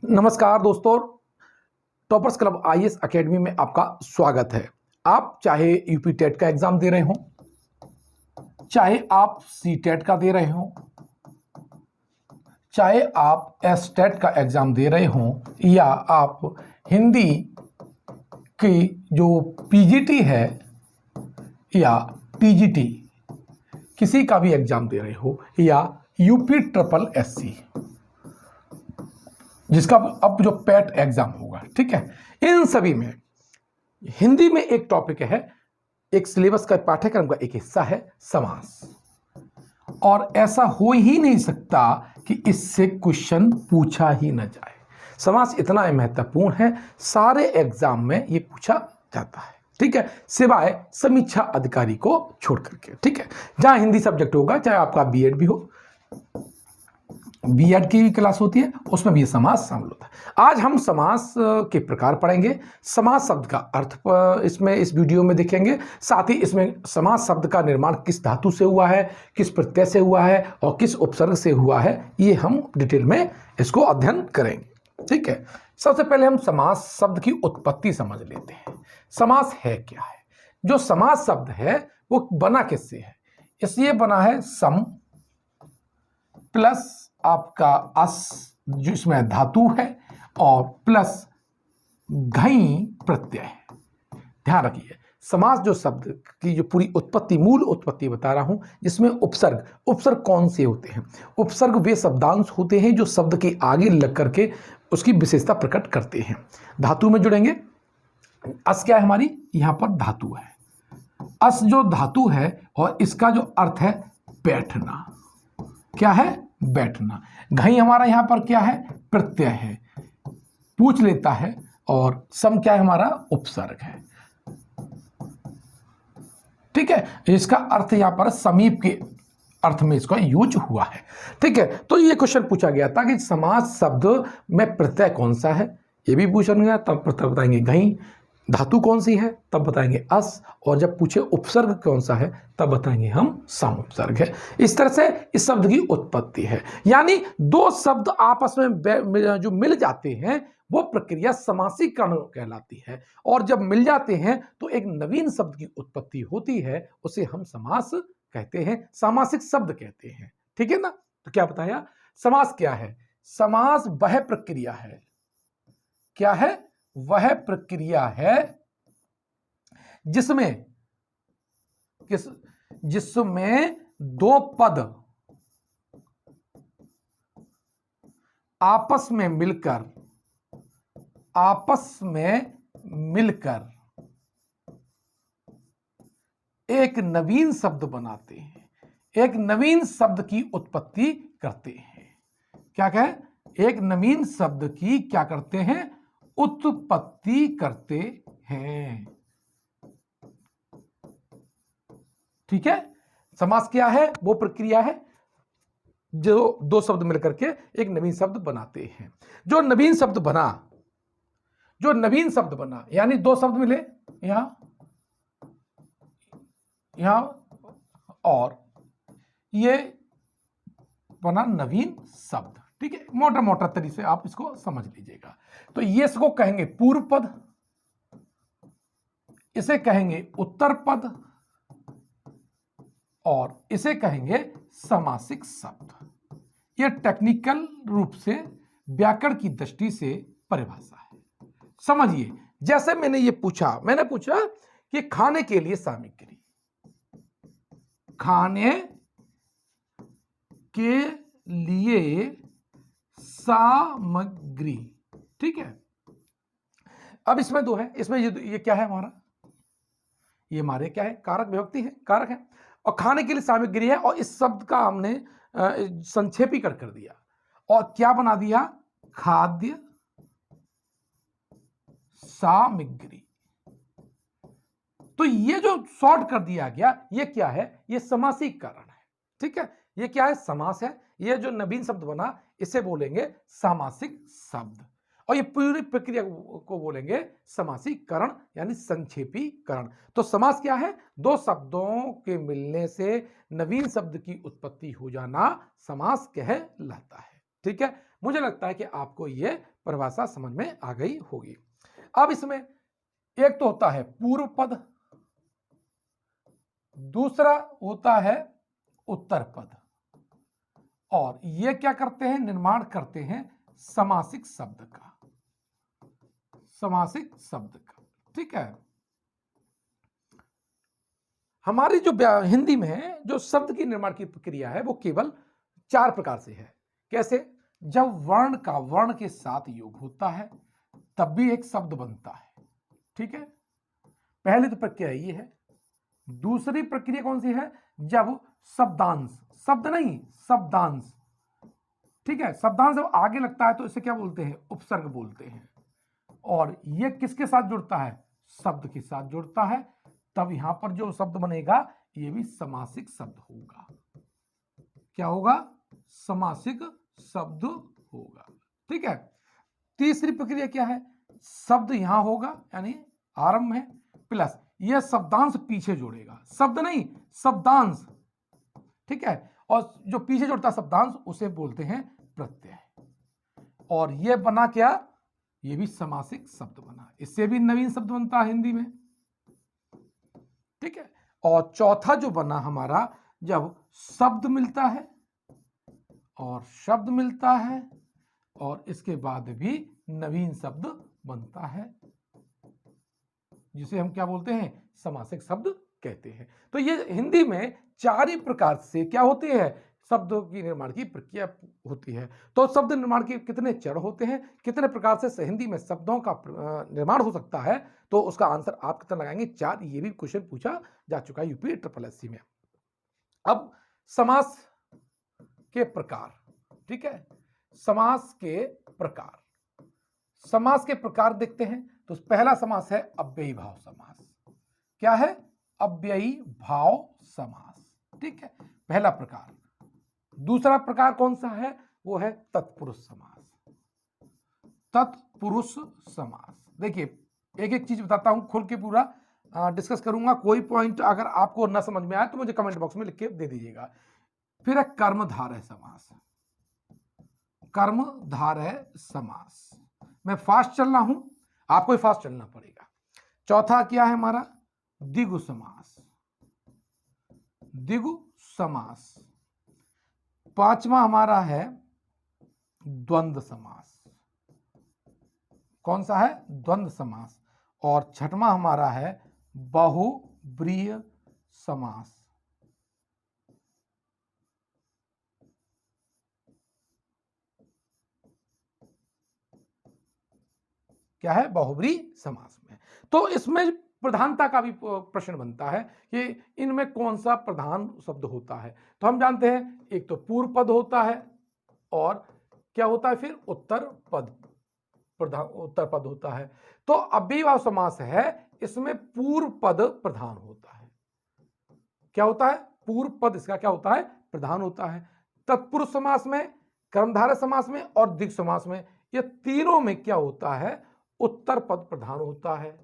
नमस्कार दोस्तों, toppers club IAS academy में आपका स्वागत है। आप चाहे यूपी टेट का एग्जाम दे रहे हो, चाहे आप सी टेट का दे रहे हो, चाहे आप एस टेट का एग्जाम दे रहे हो, या आप हिंदी की जो पीजीटी है या टीजीटी किसी का भी एग्जाम दे रहे हो, या यूपी ट्रिपल एससी जिसका अब जो पैट एग्जाम होगा, ठीक है, इन सभी में हिंदी में एक टॉपिक है, एक सिलेबस का पाठ्यक्रम का एक हिस्सा है समास। और ऐसा हो ही नहीं सकता कि इससे क्वेश्चन पूछा ही न जाए। समास इतना महत्वपूर्ण है, सारे एग्जाम में ये पूछा जाता है, ठीक है, सिवाय समीक्षा अधिकारी को छोड़ करके, ठीक है। जहां हिंदी सब्जेक्ट होगा, चाहे आपका बीएड भी हो, बीएड की भी क्लास होती है, उसमें भी समास शामिल होता है। आज हम समास के प्रकार पढ़ेंगे, समास शब्द का अर्थ इसमें इस वीडियो में देखेंगे, साथ ही इसमें समास शब्द का निर्माण किस धातु से हुआ है, किस प्रत्यय से हुआ है और किस उपसर्ग से हुआ है, ये हम डिटेल में इसको अध्ययन करेंगे, ठीक है। सबसे पहले हम समास शब्द की उत्पत्ति समझ लेते हैं। समास है क्या है? जो समास शब्द है वो बना किससे है? इसलिए बना है सम प्लस आपका अस जो इसमें धातु है और प्लस घई प्रत्यय है। ध्यान रखिए, समास जो शब्द की जो पूरी उत्पत्ति, मूल उत्पत्ति बता रहा हूं, जिसमें उपसर्ग कौन से होते हैं? उपसर्ग वे शब्दांश होते हैं जो शब्द के आगे लग करके उसकी विशेषता प्रकट करते हैं। धातु में जुड़ेंगे। अस क्या है? हमारी यहां पर धातु है। अस जो धातु है और इसका जो अर्थ है बैठना। क्या है? बैठना। घई हमारा यहां पर क्या है? प्रत्यय है, पूछ लेता है। और सम क्या है? हमारा उपसर्ग है, ठीक है। इसका अर्थ यहां पर समीप के अर्थ में इसका यूज हुआ है, ठीक है। तो ये क्वेश्चन पूछा गया था कि समास शब्द में प्रत्यय कौन सा है, ये भी पूछा गया। तब बताएंगे घई। धातु कौन सी है? तब बताएंगे अस। और जब पूछे उपसर्ग कौन सा है, तब बताएंगे हम सम उपसर्ग है। इस तरह से इस शब्द की उत्पत्ति है। यानी दो शब्द आपस में जो मिल जाते हैं वो प्रक्रिया समासीकरण कहलाती है। और जब मिल जाते हैं तो एक नवीन शब्द की उत्पत्ति होती है, उसे हम समास कहते हैं, सामासिक शब्द कहते हैं, ठीक है ना। तो क्या बताया? समास क्या है? समास वह प्रक्रिया है। क्या है? वह प्रक्रिया है जिसमें दो पद आपस में मिलकर एक नवीन शब्द बनाते हैं, एक नवीन शब्द की उत्पत्ति करते हैं। क्या कहें? एक नवीन शब्द की क्या करते हैं? उत्पत्ति करते हैं, ठीक है। समास क्या है? वो प्रक्रिया है जो दो शब्द मिलकर के एक नवीन शब्द बनाते हैं। जो नवीन शब्द बना यानी दो शब्द मिले, यहां और ये बना नवीन शब्द, ठीक है। मोटा तरीके से आप इसको समझ लीजिएगा। तो ये इसको कहेंगे पूर्व पद, इसे कहेंगे उत्तर पद और इसे कहेंगे समासिक शब्द। यह टेक्निकल रूप से व्याकरण की दृष्टि से परिभाषा है। समझिए, जैसे मैंने पूछा कि खाने के लिए सामग्री, खाने के लिए सामग्री, ठीक है। अब इसमें दो है, इसमें ये क्या है? हमारा ये हमारे क्या है? कारक विभक्ति है, कारक है। और खाने के लिए सामग्री है और इस शब्द का हमने संक्षेपीकरण कर दिया और क्या बना दिया? खाद्य सामग्री। तो ये जो शॉर्ट कर दिया गया, ये क्या है? ये समासीकरण है, ठीक है। ये क्या है? समास है। ये जो नवीन शब्द बना इसे बोलेंगे सामासिक शब्द। और ये पूरी प्रक्रिया को बोलेंगे समासीकरण यानी संक्षेपीकरण। तो समास क्या है? दो शब्दों के मिलने से नवीन शब्द की उत्पत्ति हो जाना समास कहलाता है। ठीक है, मुझे लगता है कि आपको ये परिभाषा समझ में आ गई होगी। अब इसमें एक तो होता है पूर्व पद, दूसरा होता है उत्तर पद, और ये क्या करते हैं? निर्माण करते हैं समासिक शब्द का, समासिक शब्द का। ठीक है, हमारी जो हिंदी में जो शब्द की निर्माण की प्रक्रिया है वो केवल 4 प्रकार से है। कैसे? जब वर्ण का वर्ण के साथ योग होता है तब भी एक शब्द बनता है। ठीक है, पहली तो प्रक्रिया ये है। दूसरी प्रक्रिया कौन सी है? जब शब्दांश, शब्द नहीं शब्दांश, ठीक है, शब्दांश जब आगे लगता है तो इसे क्या बोलते हैं? उपसर्ग बोलते हैं। और ये किसके साथ जुड़ता है? शब्द के साथ जुड़ता है, तब यहां पर जो शब्द बनेगा ये भी समासिक शब्द होगा। क्या होगा? समासिक शब्द होगा। ठीक है, तीसरी प्रक्रिया क्या है? शब्द यहां होगा यानी आरंभ में, प्लस यह शब्दांश पीछे जोड़ेगा, शब्द नहीं शब्दांश। ठीक है, और जो पीछे जोड़ता है शब्दांश उसे बोलते हैं प्रत्यय। और यह बना क्या? ये भी समासिक शब्द बना, इससे भी नवीन शब्द बनता है हिंदी में। ठीक है, और चौथा जो बना हमारा, जब शब्द मिलता है और शब्द मिलता है और इसके बाद भी नवीन शब्द बनता है, जिसे हम क्या बोलते हैं? समासिक शब्द कहते हैं। तो ये हिंदी में 4 ही प्रकार से क्या होती है? शब्दों की निर्माण की प्रक्रिया होती है। तो शब्द निर्माण के कितने चरण होते हैं, कितने प्रकार से हिंदी में शब्दों का निर्माण हो सकता है, तो उसका आंसर आप कितना लगाएंगे? 4। ये भी क्वेश्चन पूछा जा चुका है यूपी SSSC में। अब समास के प्रकार। ठीक है, समास के प्रकार, समास के प्रकार देखते हैं। तो पहला समास है अव्ययी भाव समास। क्या है? अव्ययी भाव समास। ठीक है, पहला प्रकार। दूसरा प्रकार कौन सा है? वो है तत्पुरुष समास। तत्पुरुष समास। देखिए एक एक चीज बताता हूं, खोल के पूरा डिस्कस करूंगा। कोई पॉइंट अगर आपको ना समझ में आए तो मुझे कमेंट बॉक्स में लिख के दे दीजिएगा। फिर है कर्मधारय समास। कर्मधारय समास, मैं फास्ट चल रहा हूं, आपको ही फास्ट चलना पड़ेगा। चौथा क्या है हमारा? द्विगु समास। द्विगु समास। पांचवा हमारा है द्वंद्व समास। कौन सा है? द्वंद्व समास। और छठवां हमारा है बहुब्रीहि समास। क्या है? बहुब्रीहि समास में। तो इसमें प्रधानता का भी प्रश्न बनता है कि इनमें कौन सा प्रधान शब्द होता है। तो हम जानते हैं एक तो पूर्व पद होता है और क्या होता है फिर उत्तर पद, प्रधान उत्तर पद होता है। तो अव्ययी भाव समास है, इसमें पूर्व पद प्रधान होता है। क्या होता है? पूर्व पद इसका क्या होता है? प्रधान होता है। तत्पुरुष समास में, कर्मधारय समास में और द्विगु समास में, ये तीनों में क्या होता है? उत्तर पद प्रधान होता है।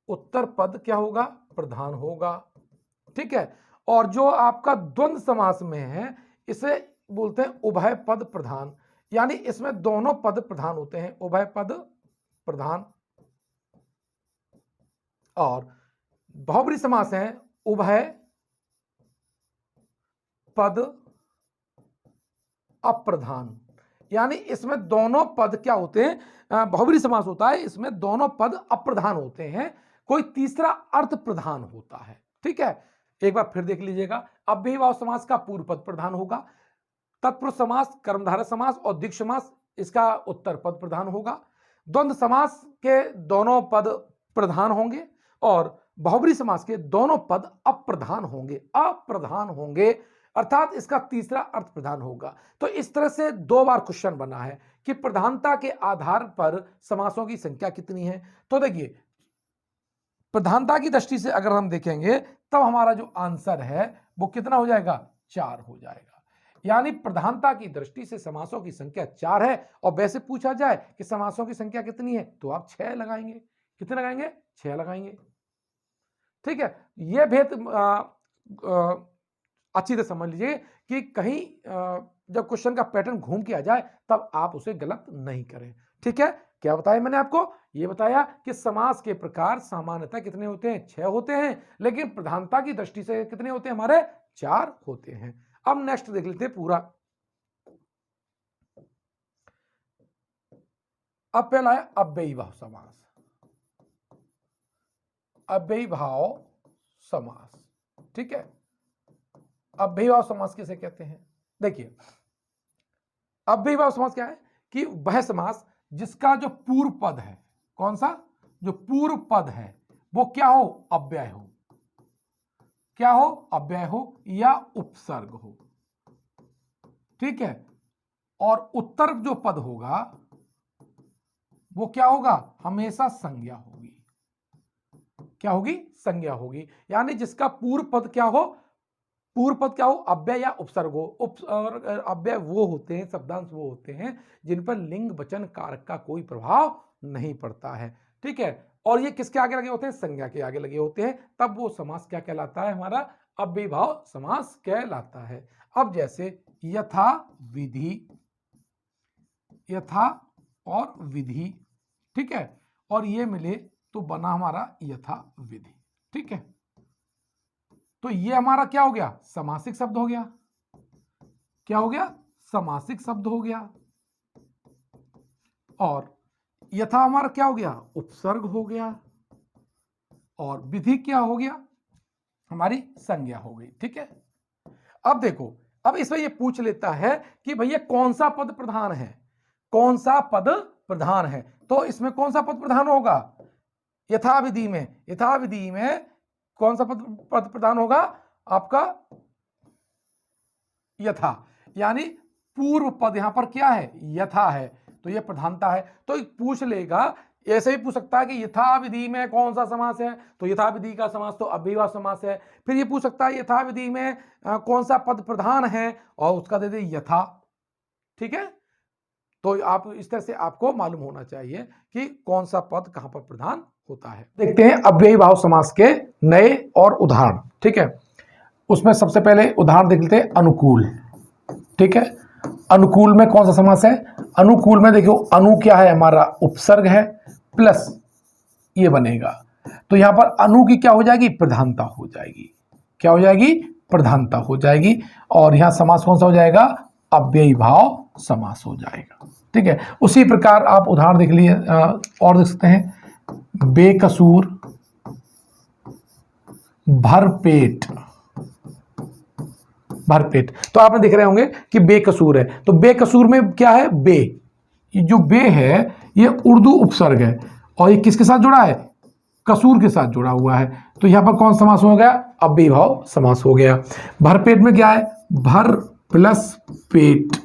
उत्तर पद क्या होगा? प्रधान होगा। ठीक है, और जो आपका द्वंद्व समास में है इसे बोलते हैं उभय पद प्रधान, यानी इसमें दोनों पद प्रधान होते हैं, उभय पद प्रधान। और बहुब्रीहि समास है उभय पद अप्रधान, यानी इसमें दोनों पद क्या होते हैं? बहुब्रीहि समास होता है, इसमें दोनों पद अप्रधान होते हैं, कोई तीसरा अर्थ प्रधान होता है। ठीक है, एक बार फिर देख लीजिएगा। अव्ययी भाव समास का पूर्व पद प्रधान होगा, तत्पुरुष समास, कर्मधारय समास और द्विगु समास इसका उत्तर पद प्रधान होगा। द्वंद्व समास के दोनों पद प्रधान होंगे और बहुब्रीहि समास के दोनों पद अप्रधान होंगे। अप्रधान होंगे अर्थात इसका तीसरा अर्थ प्रधान होगा। तो इस तरह से 2 बार क्वेश्चन बना है कि प्रधानता के आधार पर समासों की संख्या कितनी है। तो देखिए प्रधानता की दृष्टि से अगर हम देखेंगे तब हमारा जो आंसर है वो कितना हो जाएगा? 4 हो जाएगा। यानी प्रधानता की दृष्टि से समासों की संख्या 4 है, और वैसे पूछा जाए कि समासों की संख्या कितनी है तो आप 6 लगाएंगे। कितने लगाएंगे? 6 लगाएंगे। ठीक है, यह भेद अच्छी तरह समझ लीजिए कि कहीं जब क्वेश्चन का पैटर्न घूम के आ जाए तब आप उसे गलत नहीं करें। ठीक है, क्या बताया मैंने आपको? ये बताया कि समास के प्रकार सामान्यतः कितने होते हैं? 6 होते हैं, लेकिन प्रधानता की दृष्टि से कितने होते हैं? हमारे 4 होते हैं। अब नेक्स्ट देख लेते हैं पूरा। अब पहला है अव्ययीभाव समास। अव्ययीभाव समास, ठीक है। अव्ययीभाव समास किसे कहते हैं? देखिए, अव्ययीभाव समास क्या है कि वह समास जिसका जो पूर्व पद है, कौन सा? जो पूर्व पद है वो क्या हो? अव्यय हो। क्या हो? अव्यय हो या उपसर्ग हो। ठीक है, और उत्तर जो पद होगा वो क्या होगा? हमेशा संज्ञा होगी। क्या होगी? संज्ञा होगी। यानी जिसका पूर्व पद क्या हो? पूर्व पद क्या हो? अव्यय या उपसर्ग हो। अव्यय वो होते हैं, शब्दांश वो होते हैं जिन पर लिंग वचन कारक का कोई प्रभाव नहीं पड़ता है। ठीक है, और ये किसके आगे लगे होते हैं? संज्ञा के आगे लगे होते हैं, तब वो समास क्या कहलाता है? हमारा अव्ययीभाव समास कहलाता है। अब जैसे यथा विधि, यथा और विधि, ठीक है, और ये मिले तो बना हमारा यथा विधि। ठीक है, तो ये हमारा क्या हो गया? समासिक शब्द हो गया। क्या हो गया? समासिक शब्द हो गया। और यथा हमारा क्या हो गया? उपसर्ग हो गया। और विधि क्या हो गया? हमारी संज्ञा हो गई। ठीक है, अब देखो, अब इसमें ये पूछ लेता है कि भैया कौन सा पद प्रधान है? कौन सा पद प्रधान है? तो इसमें कौन सा पद प्रधान होगा? यथाविधि में, यथाविधि में कौन सा पद प्रधान होगा? आपका यथा, यानी पूर्व पद यहां पर क्या है? यथा है, तो यह प्रधानता है। तो पूछ लेगा, ऐसे ही पूछ सकता है कि यथाविधि में कौन सा समास है? तो यथाविधि का समास तो अव्ययीभाव समास है। फिर ये पूछ सकता है यथाविधि में कौन सा पद प्रधान है, और उसका दे दे यथा। ठीक है, तो आप इस तरह से आपको मालूम होना चाहिए कि कौन सा पद कहां पर प्रधान होता है। देखते हैं अव्ययीभाव समास के नए और उदाहरण। ठीक है, उसमें सबसे पहले उदाहरण देख लेते हैं अनुकूल। ठीक है, अनुकूल में कौन सा समास है? अनुकूल में देखो, अनु क्या है? हमारा उपसर्ग है, प्लस ये बनेगा, तो यहां पर अनु की क्या हो जाएगी? प्रधानता हो जाएगी। क्या हो जाएगी? प्रधानता हो जाएगी। और यहां समास कौन सा हो जाएगा? अव्ययीभाव समास हो जाएगा। ठीक है, उसी प्रकार आप उदाहरण देख लिए और देख सकते हैं, बेकसूर, भरपेट। भरपेट, तो आपने देख रहे होंगे कि बेकसूर है, तो बेकसूर में क्या है? बे, जो बे है ये उर्दू उपसर्ग है, और ये किसके साथ जुड़ा है? कसूर के साथ जुड़ा हुआ है, तो यहां पर कौन समास हो गया? अव्ययीभाव समास हो गया। भरपेट में क्या है? भर प्लस पेट,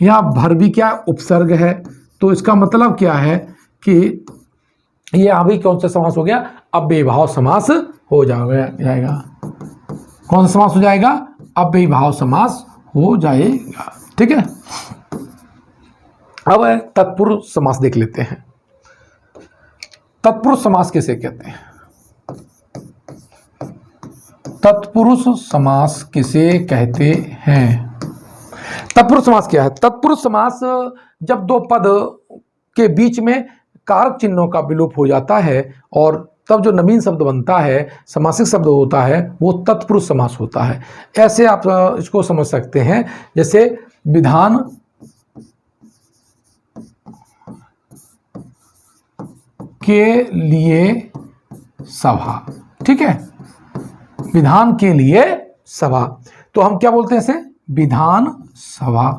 यहां भर भी क्या? उपसर्ग है, तो इसका मतलब क्या है कि ये अभी कौन सा समास हो गया? अव्ययीभाव समास हो जाएगा। कौन सा समास हो जाएगा? अव्ययीभाव समास हो जाएगा। ठीक है, अब तत्पुरुष समास देख लेते हैं। तत्पुरुष समास किसे कहते हैं? तत्पुरुष समास किसे कहते हैं? तत्पुरुष समास क्या है? तत्पुरुष समास जब दो पद के बीच में कारक चिन्हों का विलोप हो जाता है और तब जो नवीन शब्द बनता है, समासिक शब्द होता है, वो तत्पुरुष समास होता है। ऐसे आप इसको समझ सकते हैं, जैसे विधान के लिए सभा। ठीक है, विधान के लिए सभा, तो हम क्या बोलते हैं इसे? विधान सभा।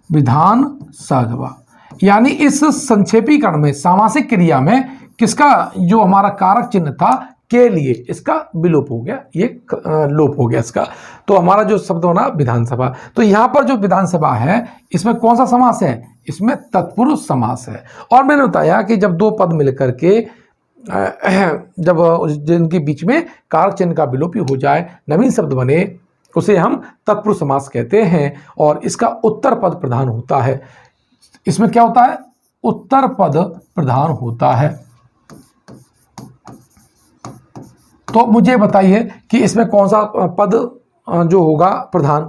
विधान सभा, यानी इस संक्षेपीकरण में सामासिक क्रिया में किसका जो हमारा कारक चिन्ह था के लिए, इसका विलोप हो गया, ये लोप हो गया इसका, तो हमारा जो शब्द होना विधानसभा। तो यहां पर जो विधानसभा है इसमें कौन सा समास है? इसमें तत्पुरुष समास है। और मैंने बताया कि जब दो पद मिलकर के जब जिनके बीच में कारक चिन्ह का विलोप हो जाए, नवीन शब्द बने, उसे हम तत्पुरुष समास कहते हैं, और इसका उत्तर पद प्रधान होता है। इसमें क्या होता है? उत्तर पद प्रधान होता है। तो मुझे बताइए कि इसमें कौन सा पद जो होगा प्रधान?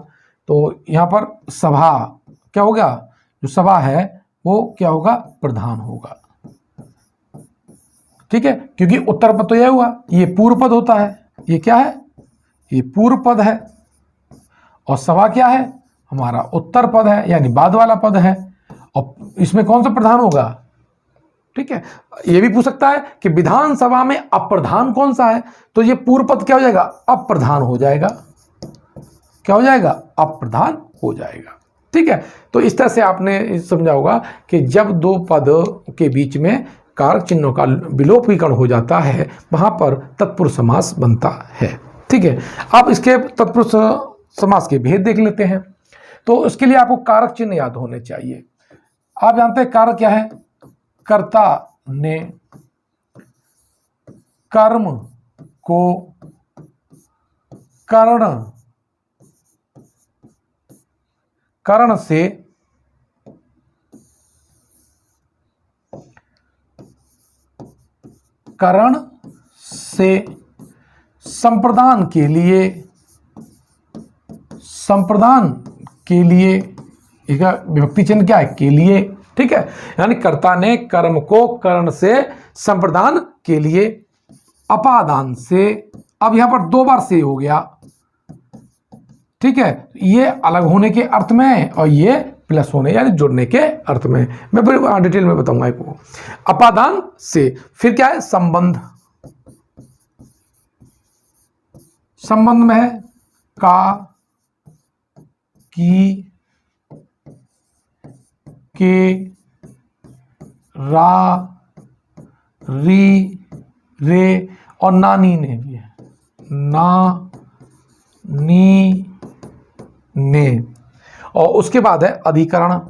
तो यहां पर सभा क्या होगा? जो सभा है वो क्या होगा? प्रधान होगा। ठीक है, क्योंकि उत्तर पद तो यह हुआ, ये पूर्व पद होता है। ये क्या है? ये पूर्व पद है, और सभा क्या है? हमारा उत्तर पद है, यानी बाद वाला पद है। और इसमें कौन सा प्रधान होगा? ठीक है, ये भी पूछ सकता है कि विधानसभा में अप्रधान कौन सा है? तो ये पूर्व पद क्या हो जाएगा? अप्रधान हो जाएगा। क्या हो जाएगा? अप्रधान हो जाएगा। ठीक है, तो इस तरह से आपने समझा होगा कि जब दो पद के बीच में कारक चिन्हों का विलोपीकरण हो जाता है, वहां पर तत्पुरुष समास बनता है। ठीक है, अब इसके तत्पुरुष समास के भेद देख लेते हैं। तो उसके लिए आपको कारक चिन्ह याद होने चाहिए। आप जानते हैं कारक क्या है? कर्ता ने कर्म को करण से संप्रदान के लिए इसका विभक्ति चिन्ह क्या है? के लिए। ठीक है, यानी कर्ता ने कर्म को करण से संप्रदान के लिए, अपादान से। अब यहां पर दो बार से हो गया। ठीक है, ये अलग होने के अर्थ में और ये प्लस होने यानी जुड़ने के अर्थ में। मैं फिर डिटेल में बताऊंगा आपको। अपादान से फिर क्या है? संबंध। संबंध में है का, की, के, रा, री, रे और नानी ने भी है। ना, नी, ने। और उसके बाद है अधिकरण।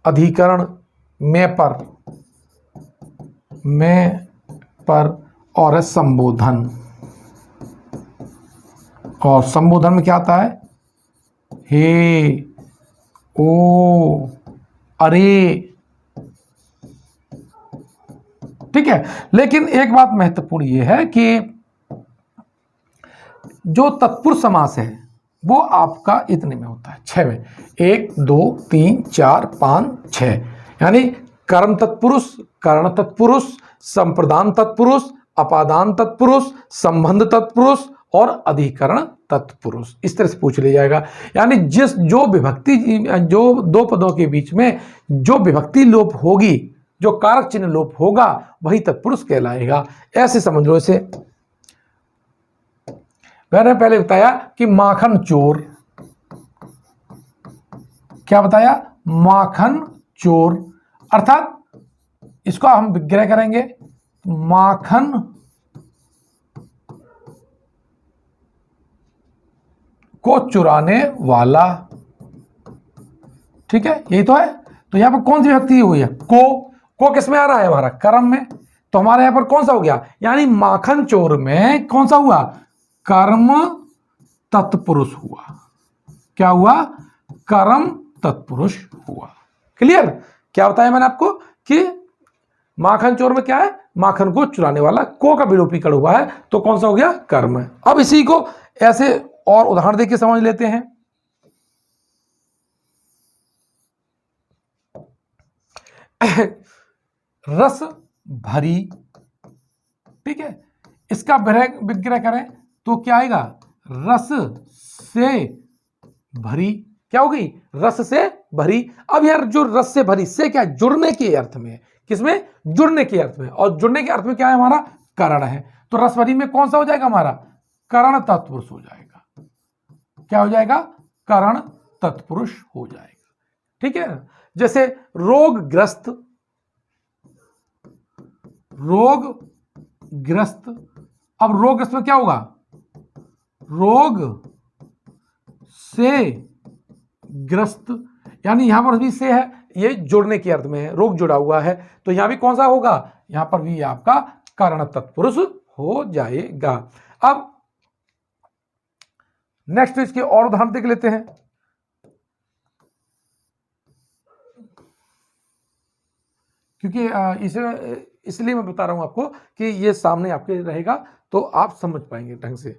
अधिकरण में पर और है संबोधन। और संबोधन में क्या आता है? हे, ओ, अरे। ठीक है, लेकिन एक बात महत्वपूर्ण यह है कि जो तत्पुरुष समास है वो आपका इतने में होता है, 6 में। 1 2 3 4 5 6, यानी कर्म तत्पुरुष, कर्ण तत्पुरुष, संप्रदान तत्पुरुष, अपादान तत्पुरुष, संबंध तत्पुरुष और अधिकरण तत्पुरुष। इस तरह से पूछ लिया जाएगा। यानी जो दो पदों के बीच में जो विभक्ति लोप होगी, जो कारक चिन्ह लोप होगा, वही तत्पुरुष कहलाएगा। ऐसे समझ लो इसे। मैंने पहले बताया कि माखन चोर, क्या बताया? माखन चोर, अर्थात इसको हम विग्रह करेंगे, माखन को चुराने वाला। ठीक है, यही तो है। तो यहां पर कौन सी विभक्ति हुई है? को किस में आ रहा है? हमारा कर्म में। तो हमारे यहां पर कौन सा हो गया? यानी माखन चोर में कौन सा हुआ? कर्म तत्पुरुष हुआ। क्या हुआ? कर्म तत्पुरुष हुआ। क्लियर? क्या बताया मैंने आपको कि माखन चोर में क्या है? माखन को चुराने वाला। को का विलोपीकरण हुआ है, तो कौन सा हो गया? कर्म है। अब इसी को ऐसे और उदाहरण देके समझ लेते हैं। रस भरी, ठीक है, इसका विग्रह करें तो क्या आएगा? रस से भरी। क्या हो गई? रस से भरी। अब यार जो रस से भरी से क्या? जुड़ने के अर्थ में। किसमें? जुड़ने के अर्थ में। और जुड़ने के अर्थ में क्या है? हमारा करण है। तो रस भरी में कौन सा हो जाएगा? हमारा करण तत्पुरुष हो जाएगा। क्या हो जाएगा? करण तत्पुरुष हो जाएगा। ठीक है, जैसे रोगग्रस्त, अब रोगग्रस्त में क्या होगा? रोग से ग्रस्त, यानी यहां पर भी से है, ये जोड़ने के अर्थ में है, रोग जुड़ा हुआ है, तो यहां भी कौन सा होगा? यहां पर भी आपका करण तत्पुरुष हो जाएगा। अब नेक्स्ट इसके और उदाहरण देख लेते हैं। क्योंकि इसलिए मैं बता रहा हूं आपको कि ये सामने आपके रहेगा तो आप समझ पाएंगे ढंग से।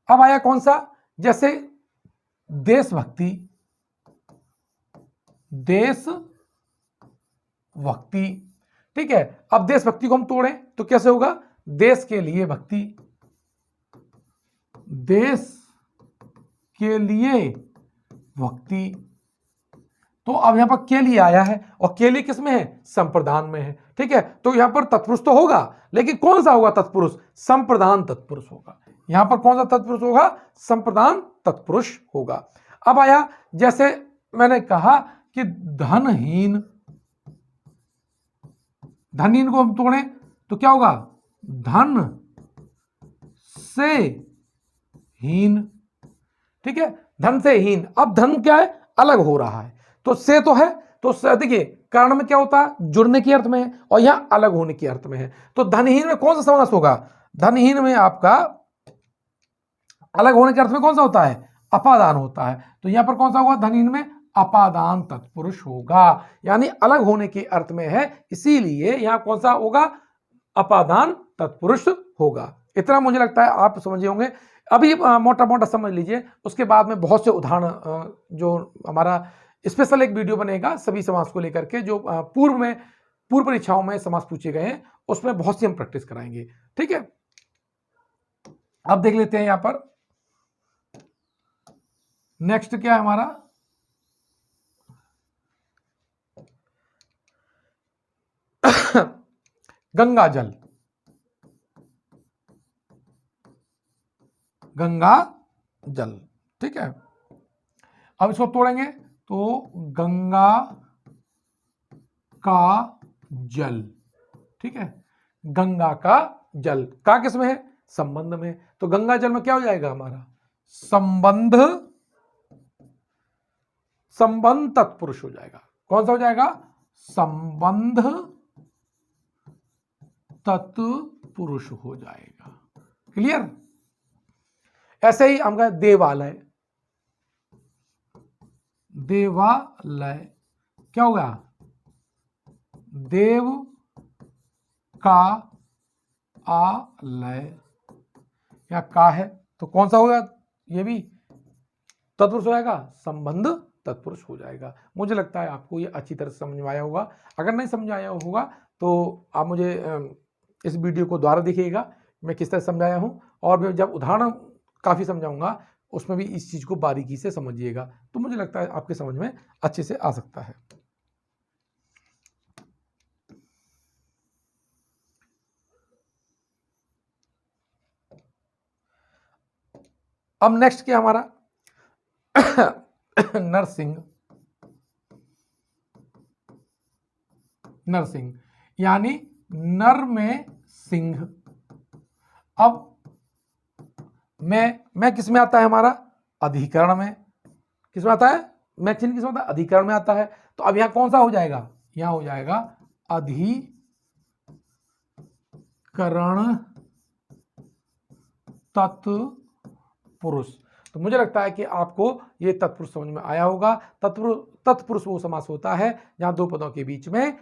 अब आया कौन सा, जैसे देशभक्ति, देशभक्ति, ठीक है। अब देशभक्ति को हम तोड़ें तो कैसे होगा, देश के लिए भक्ति, देश के लिए भक्ति। तो अब यहां पर के लिए आया है और के लिए किस में है, संप्रदान में है, ठीक है। तो यहां पर तत्पुरुष तो होगा, लेकिन कौन सा होगा तत्पुरुष, संप्रदान तत्पुरुष होगा। यहां पर कौन सा तत्पुरुष होगा, संप्रदान तत्पुरुष होगा। अब आया, जैसे मैंने कहा कि धनहीन, धनहीन को हम तोड़ें तो क्या होगा, धन से हीन, ठीक है, धन से हीन। अब धन क्या है, अलग हो रहा है, तो से तो है, तो देखिए कारण में क्या होता है, जुड़ने के अर्थ में है, और यहां अलग होने के अर्थ में है। तो धनहीन में कौन सा समास होगा, धनहीन में आपका अलग होने के अर्थ में कौन सा होता है, अपादान होता है। तो यहां पर कौन सा होगा, धनहीन में अपादान तत्पुरुष होगा, यानी अलग होने के अर्थ में है, इसीलिए यहां कौन सा होगा, अपादान तत्पुरुष होगा। इतना मुझे लगता है आप समझे होंगे। अभी मोटा मोटा समझ लीजिए, उसके बाद में बहुत से उदाहरण, जो हमारा स्पेशल एक वीडियो बनेगा सभी समास को लेकर के, जो पूर्व परीक्षाओं में समास पूछे गए हैं, उसमें बहुत सी हम प्रैक्टिस कराएंगे, ठीक है। अब देख लेते हैं यहां पर नेक्स्ट क्या है हमारा, गंगा जल, गंगा जल, ठीक है। अब इसको तोड़ेंगे तो गंगा का जल, ठीक है, गंगा का जल, का किस में है, संबंध में। तो गंगा जल में क्या हो जाएगा हमारा, संबंध, संबंध तत्पुरुष हो जाएगा। कौन सा हो जाएगा, संबंध तत्पुरुष हो जाएगा। क्लियर। ऐसे ही हम कहें देवालय, देवालय क्या होगा, देव का आलय, या का है तो कौन सा होगा, ये भी तत्पुरुष हो जाएगा, संबंध तत्पुरुष हो जाएगा। मुझे लगता है आपको ये अच्छी तरह से समझ में आया होगा। अगर नहीं समझ आया होगा तो आप मुझे इस वीडियो को दोबारा देखिएगा, मैं किस तरह समझाया हूं, और मैं जब उदाहरण काफ़ी समझाऊंगा उसमें भी इस चीज़ को बारीकी से समझिएगा, तो मुझे लगता है आपके समझ में अच्छे से आ सकता है। अब नेक्स्ट क्या हमारा नरसिंह, नरसिंह यानी नर में सिंह। अब मैं किस में आता है हमारा, अधिकरण में। किस में आता है, मैं चिन्ह किस में आता है, अधिकरण में आता है। तो अब यहां कौन सा हो जाएगा, यहां हो जाएगा अधिकरण तत्पुरुष। तो मुझे लगता है कि आपको ये तत्पुरुष समझ में आया होगा। तत्पुरुष वो समास होता है जहां दो पदों के बीच में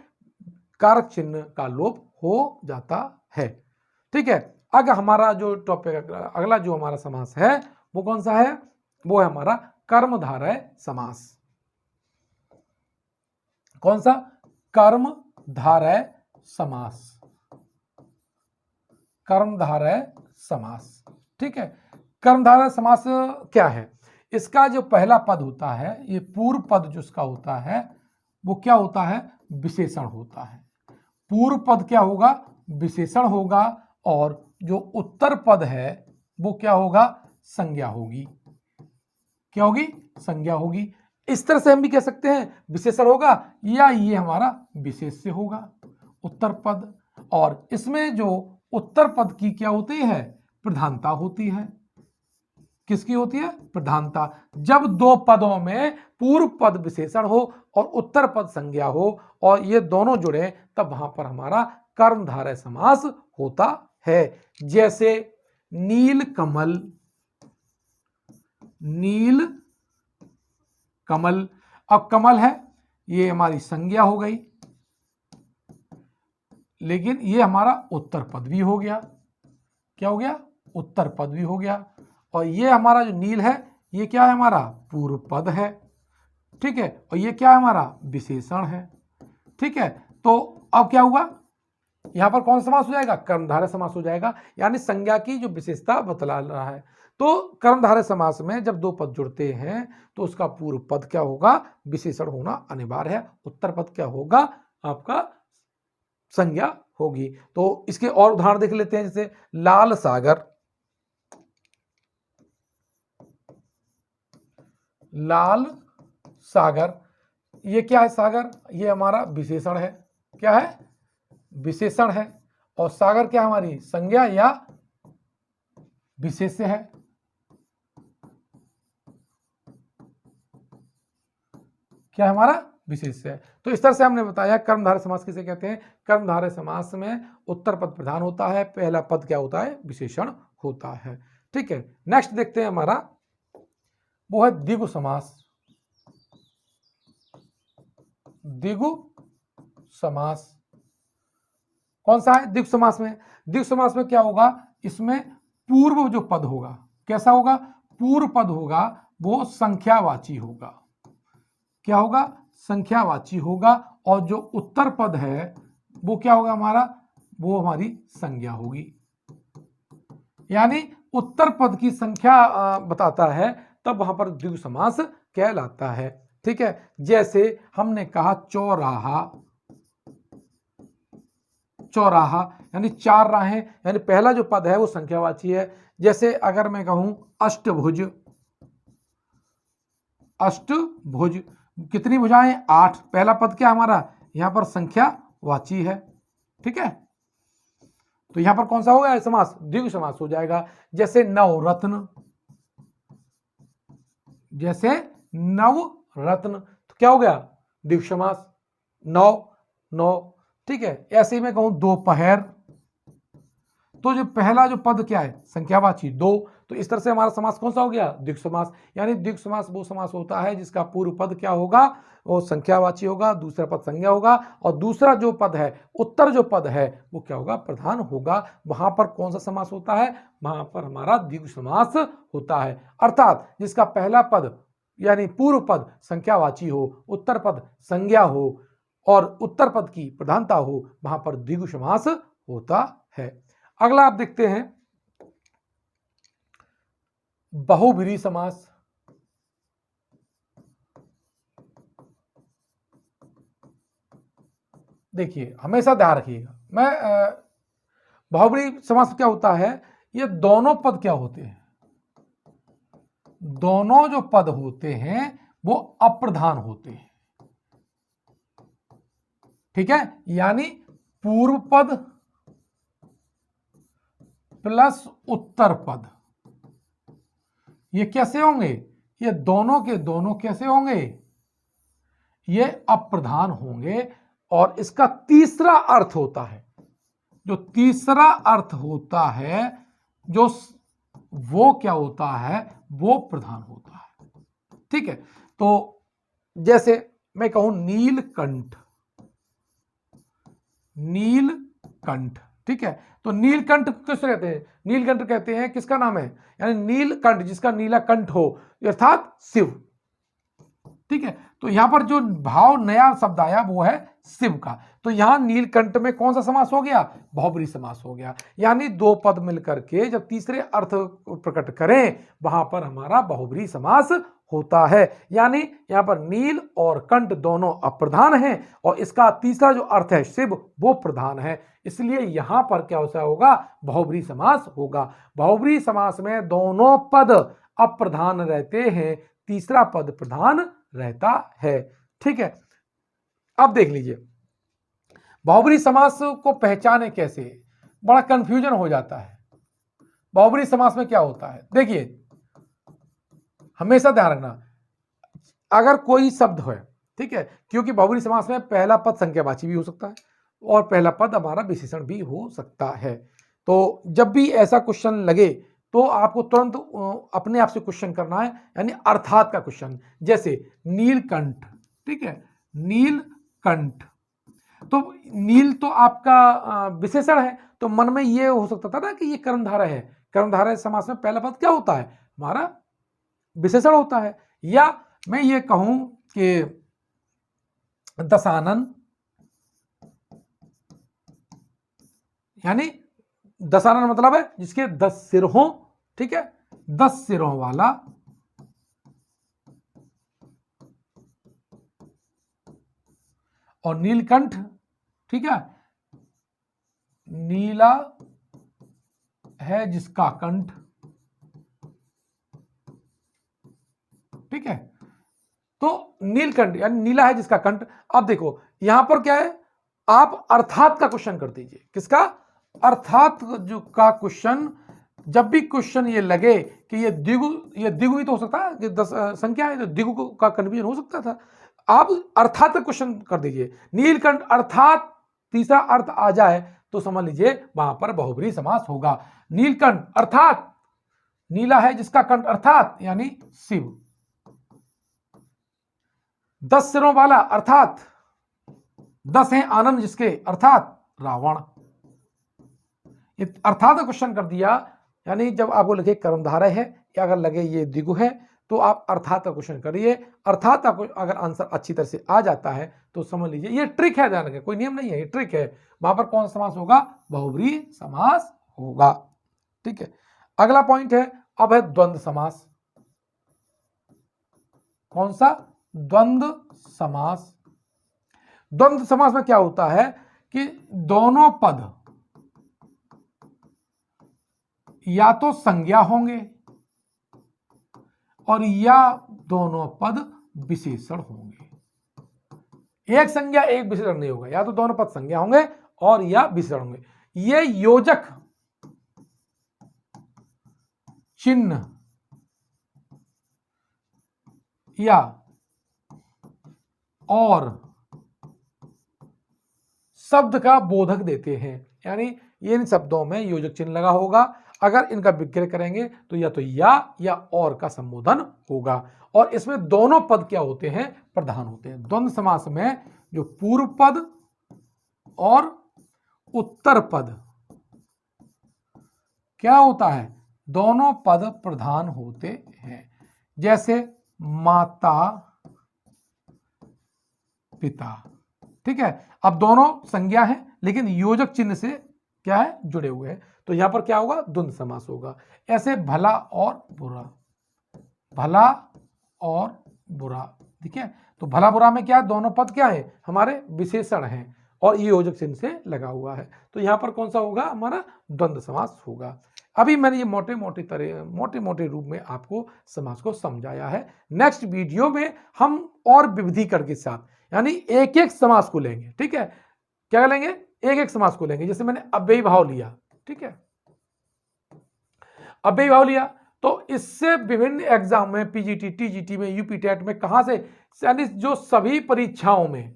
कारक चिन्ह का लोप हो जाता है, ठीक है। अगर हमारा जो टॉपिक अगला जो हमारा समास है वो कौन सा है, वो है हमारा कर्मधारय समास। कौन सा, कर्मधारय समास, कर्मधारय समास, ठीक है। कर्मधारय समास क्या है, इसका जो पहला पद होता है, ये पूर्व पद जो इसका होता है वो क्या होता है, विशेषण होता है। पूर्व पद क्या होगा, विशेषण होगा, और जो उत्तर पद है वो क्या होगा, संज्ञा होगी। क्या होगी, संज्ञा होगी। इस तरह से हम भी कह सकते हैं विशेषण होगा, या ये हमारा विशेष्य होगा उत्तर पद। और इसमें जो उत्तर पद की क्या होती है, प्रधानता होती है। किसकी होती है, प्रधानता। जब दो पदों में पूर्व पद विशेषण हो और उत्तर पद संज्ञा हो और ये दोनों जुड़े, तब वहां पर हमारा कर्मधारय समास होता है। जैसे नील कमल, नील कमल, अब कमल है ये हमारी संज्ञा हो गई, लेकिन ये हमारा उत्तर पद भी हो गया। क्या हो गया? उत्तर पद भी हो गया। और ये हमारा जो नील है ये क्या है? हमारा पूर्व पद है। ठीक है, और ये क्या है? हमारा विशेषण है। ठीक है, तो अब क्या हुआ? यहां पर कौन समास हो जाएगा? कर्मधारय समास हो जाएगा, यानी संज्ञा की जो विशेषता बतला रहा है। तो कर्मधारय समास में जब दो पद जुड़ते हैं तो उसका पूर्व पद क्या होगा? विशेषण होना अनिवार्य है। उत्तर पद क्या होगा? आपका संज्ञा होगी। तो इसके और उदाहरण देख लेते हैं, जैसे लाल सागर, लाल सागर, ये क्या है? सागर ये हमारा विशेषण है। क्या है? विशेषण है। और सागर क्या हमारी संज्ञा या विशेष्य है? क्या हमारा विशेष्य है। तो इस तरह से हमने बताया कर्मधारय समास किसे कहते हैं। कर्मधारय समास में उत्तर पद प्रधान होता है, पहला पद क्या होता है? विशेषण होता है। ठीक है, नेक्स्ट देखते हैं हमारा, वो है द्विगु समास। द्विगु समास कौन सा है? द्विगु समास में, द्विगु समास में क्या होगा? इसमें पूर्व जो पद होगा कैसा होगा? पूर्व पद होगा वो संख्यावाची होगा। क्या होगा? संख्यावाची होगा। और जो उत्तर पद है वो क्या होगा हमारा? वो हमारी संज्ञा होगी। यानी उत्तर पद की संख्या बताता है, तब वहां पर द्विगु समास कहलाता है। ठीक है, जैसे हमने कहा चौराहा, चौराहा यानी चार राहें, यानी पहला जो पद है वो संख्यावाची है। जैसे अगर मैं कहूं अष्टभुज, अष्टभुज कितनी भुजाएं? 8। पहला पद क्या हमारा? यहां पर संख्यावाची है। ठीक है, तो यहां पर कौन सा होगा समास? द्विगु समास हो जाएगा। जैसे नवरत्न, जैसे नवरत्न, तो क्या हो गया? द्विगु समास। नौ, नौ। ठीक है, ऐसे ही मैं कहूं दोपहर, तो जो पहला जो पद क्या है? संख्यावाची 2। तो इस तरह से हमारा समास कौन सा हो गया? द्विगु समास। यानी द्विगु समास वो समास होता है जिसका पूर्व पद क्या होगा? वो संख्यावाची होगा, दूसरा पद संज्ञा होगा, और दूसरा जो पद है, उत्तर जो पद है, वो क्या होगा? प्रधान होगा। वहां पर कौन सा समास होता है? वहां पर हमारा द्विगु समास होता है। अर्थात जिसका पहला पद यानी पूर्व पद संख्यावाची हो, उत्तर पद संज्ञा हो और उत्तर पद की प्रधानता हो, वहां पर द्विगु समास होता है। अगला आप देखते हैं बहुब्रीहि समास। देखिए हमेशा ध्यान रखिएगा, मैं बहुब्रीहि समास क्या होता है? ये दोनों पद क्या होते हैं? दोनों जो पद होते हैं वो अप्रधान होते हैं। ठीक है, यानी पूर्व पद प्लस उत्तर पद, ये कैसे होंगे? ये दोनों के दोनों कैसे होंगे? ये अप्रधान होंगे। और इसका तीसरा अर्थ होता है, जो तीसरा अर्थ होता है जो वो क्या होता है? वो प्रधान होता है। ठीक है, तो जैसे मैं कहूं नीलकंठ, नीलकंठ। ठीक है, तो नीलकंठ किससे कहते हैं? नीलकंठ कहते हैं, किसका नाम है? यानी नीलकंठ जिसका नीला कंठ हो, अर्थात शिव। ठीक है, तो यहां पर जो भाव नया शब्द आया वो है शिव का। तो यहां नीलकंठ में कौन सा समास हो गया? बहुब्रीहि समास हो गया। यानी दो पद मिलकर के जब तीसरे अर्थ प्रकट करें, वहां पर हमारा बहुब्रीहि समास होता है। यानी यहां पर नील और कंठ दोनों अप्रधान हैं और इसका तीसरा जो अर्थ है शिव, वो प्रधान है। इसलिए यहां पर क्या होगा? बहुब्रीहि समास होगा। बहुब्रीहि समास में दोनों पद अप्रधान रहते हैं, तीसरा पद प्रधान रहता है। ठीक है, अब देख लीजिए बहुब्रीहि समास को पहचाने कैसे? बड़ा कंफ्यूजन हो जाता है। बहुब्रीहि समास में क्या होता है? देखिए हमेशा ध्यान रखना, अगर कोई शब्द है, ठीक है, क्योंकि बहुब्रीहि समास में पहला पद संख्यावाची भी हो सकता है और पहला पद हमारा विशेषण भी हो सकता है। तो जब भी ऐसा क्वेश्चन लगे तो आपको तुरंत अपने आप से क्वेश्चन करना है, यानी अर्थात का क्वेश्चन। जैसे नीलकंठ, ठीक है, नीलकंठ, तो नील तो आपका विशेषण है, तो मन में ये हो सकता था ना कि ये कर्मधारय है। कर्मधारय समास में पहला पद क्या होता है? हमारा विशेषण होता है। या मैं ये कहूं कि दशानन, यानी दशानन मतलब है जिसके 10 सिर हों, ठीक है, 10 सिरों वाला और नीलकंठ, ठीक है, नीला है जिसका कंठ, ठीक है, तो नीलकंठ यानी नीला है जिसका कंठ। अब देखो यहां पर क्या है, आप अर्थात का क्वेश्चन कर दीजिए। किसका? अर्थात जो का क्वेश्चन। जब भी क्वेश्चन ये लगे कि ये द्विगु ही तो हो सकता है कि 10 संख्या है, तो द्विगु का कन्फ्यूजन हो सकता था, आप अर्थात का क्वेश्चन कर दीजिए। नीलकंठ अर्थात तीसरा अर्थ आ जाए तो समझ लीजिए वहां पर बहुब्रीहि समास होगा। नीलकंठ अर्थात नीला है जिसका कंठ अर्थात यानी शिव। 10 सिरों वाला अर्थात 10 हैं आनंद जिसके अर्थात रावण। अर्थात क्वेश्चन कर दिया, यानी जब आपको लगे कर्मधारय है या अगर लगे ये द्विगु है तो आप अर्थात का क्वेश्चन करिए। अर्थात आपको अगर आंसर अच्छी तरह से आ जाता है तो समझ लीजिए ये ट्रिक है, ध्यान रखें, कोई नियम नहीं है, ये ट्रिक है। वहां पर कौन सा समास होगा? बहुब्रीहि समास होगा, ठीक है। अगला पॉइंट है, अब है द्वंद्व समास। कौन सा? द्वंद्व समास। द्वंद्व समास में क्या होता है कि दोनों पद या तो संज्ञा होंगे और या दोनों पद विशेषण होंगे। एक संज्ञा एक विशेषण नहीं होगा, या तो दोनों पद संज्ञा होंगे और या विशेषण होंगे। ये योजक चिन्ह या और शब्द का बोधक देते हैं, यानी इन शब्दों में योजक चिन्ह लगा होगा। अगर इनका विग्रह करेंगे तो या और का संबोधन होगा। और इसमें दोनों पद क्या होते हैं? प्रधान होते हैं। द्वंद्व समास में जो पूर्व पद और उत्तर पद क्या होता है? दोनों पद प्रधान होते हैं। जैसे माता पिता, ठीक है। अब दोनों संज्ञा है लेकिन योजक चिन्ह से क्या है? जुड़े हुए हैं, तो यहां पर क्या होगा? द्वंद्व समास होगा। ऐसे भला और बुरा, भला और बुरा, ठीक है। तो भला बुरा में क्या? दोनों पद क्या है? हमारे विशेषण हैं और ये योजक चिन्ह से लगा हुआ है, तो यहां पर कौन सा होगा? हमारा द्वंद्व समास होगा। अभी मैंने ये मोटे मोटे रूप में आपको समास को समझाया है। नेक्स्ट वीडियो में हम और विविधीकरण के साथ, यानी एक एक समास को लेंगे, ठीक है। क्या लेंगे? एक एक समास को लेंगे। जैसे मैंने अव्ययी भाव लिया, ठीक है, अव्ययी भाव लिया, तो इससे विभिन्न एग्जाम में, पीजीटी, टीजीटी में, यूपी टेट में, कहां से, यानी जो सभी परीक्षाओं में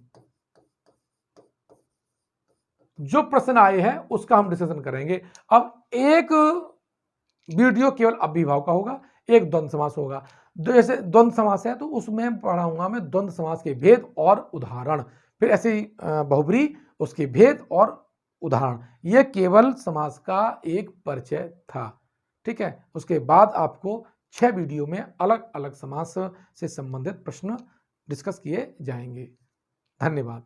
जो प्रश्न आए हैं उसका हम डिस्कशन करेंगे। अब एक वीडियो केवल अव्ययी भाव का होगा, एक द्वंद्व समास होगा। जैसे द्वंद्व समास है तो उसमें पढ़ाऊंगा मैं द्वंद्व समास के भेद और उदाहरण, फिर ऐसे ही बहुब्रीहि, उसके भेद और उदाहरण। यह केवल समास का एक परिचय था, ठीक है। उसके बाद आपको 6 वीडियो में अलग अलग समास से संबंधित प्रश्न डिस्कस किए जाएंगे। धन्यवाद।